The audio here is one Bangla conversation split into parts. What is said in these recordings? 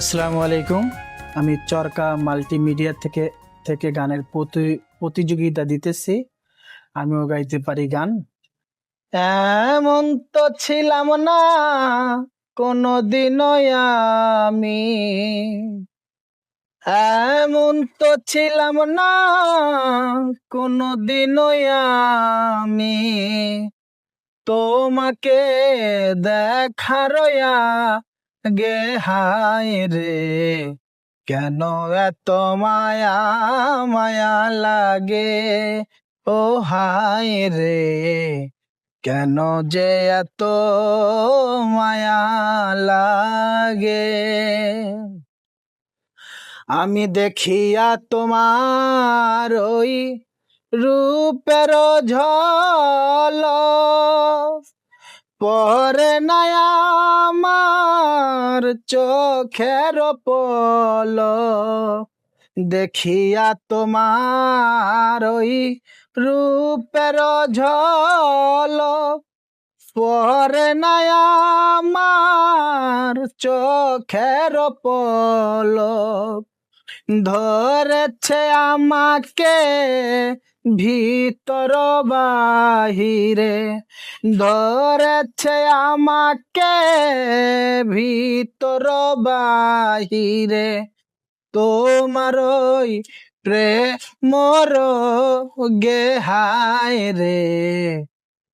আসসালামু আলাইকুম। আমি চরকা মাল্টিমিডিয়া থেকে গানের প্রতিযোগিতা দিতেছি। আমিও গাইতে পারি গান। এমন তো ছিলাম না কোনদিনও আমি, এমন তো ছিলাম না কোনদিনও আমি, তোমাকে দেখার গে হায় রে, কেন এত মায়া মায়া লাগে, ও হায় রে, কেন যে এত মায়া লাগে। আমি দেখিয়া তোমার ওই রূপের ঝলক, পরে নাই আমার চোখের পলক, দেখিয়া তোমার ওই রূপের ঝলক, পরে নাই আমার চোখের পলক, ধরেছে আমাকে ভিতর বাহিরে, ধরেছে আমাকে ভিতর বাহিরে, তোমার ওই প্রেমর গে হায় রে,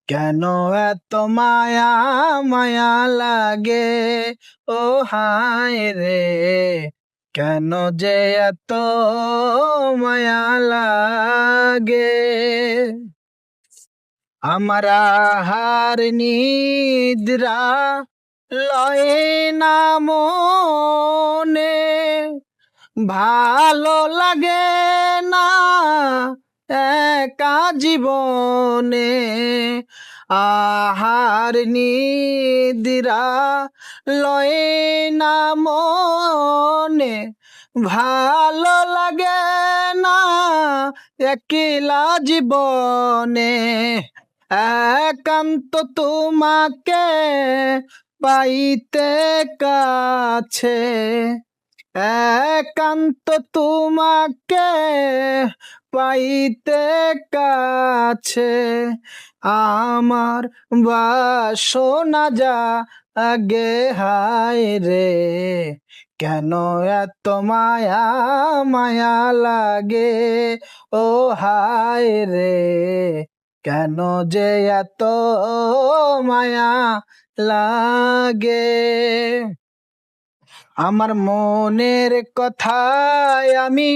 কেন এত মায়া মায়া লাগে, ও হায় রে, কেন যে এত মায়া লাগে। আমার আহার নিদ্রা লয় না মনে, ভালো লাগে না একা জীবনে, আহার নিদ্রা লয় না মনে, ভালো লাগে না একলা জীবনে, একান্ত তোমাকে পাইতে কাছে, একান্ত তোমাকে পাইতে কাছে, আমার বাসনা যা আগে হায় রে, কেন এত মায়া মায়া লাগে, ও হায় রে, কেন যে এত মায়া লাগে। আমার মনের কথায় আমি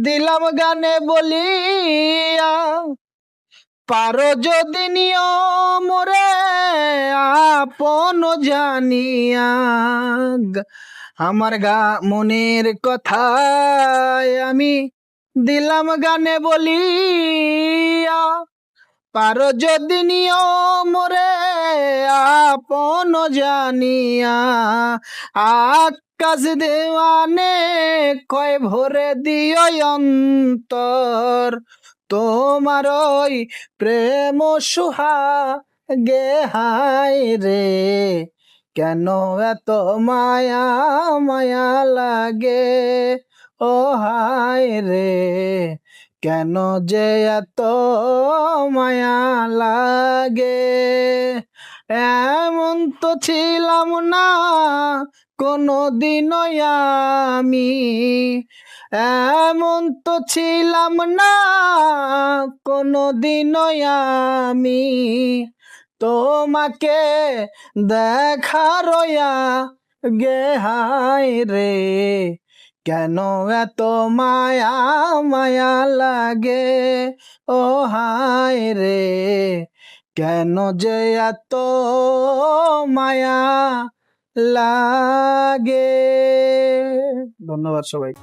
দিলাম গানে বলিয়া, পারো যদি নিয়ম রে আপন জানিয়া, আমার মনের কথায় আমি দিলাম গানে বলিয়া, পারো যদি নিয়ম রে আপন জানিয়া, আকাশ দেওয়ানে কয় ভরে দিও অন্তর, তোমার ওই প্রেম সুহা গে হায় রে, কেন এত মায়া মায়া লাগে, ও হায় রে, কেন যে এত মায়া লাগে। এমন তো ছিলাম না কোনদিনও আমি, এমন তো ছিলাম না কোনদিনও আমি, তোমাকে দেখার গে হায় রে, কেন এত মায়া মায়া লাগে, ও হায় রে, কেন যে এত মায়া লাগে। ধন্যবাদ সবাই।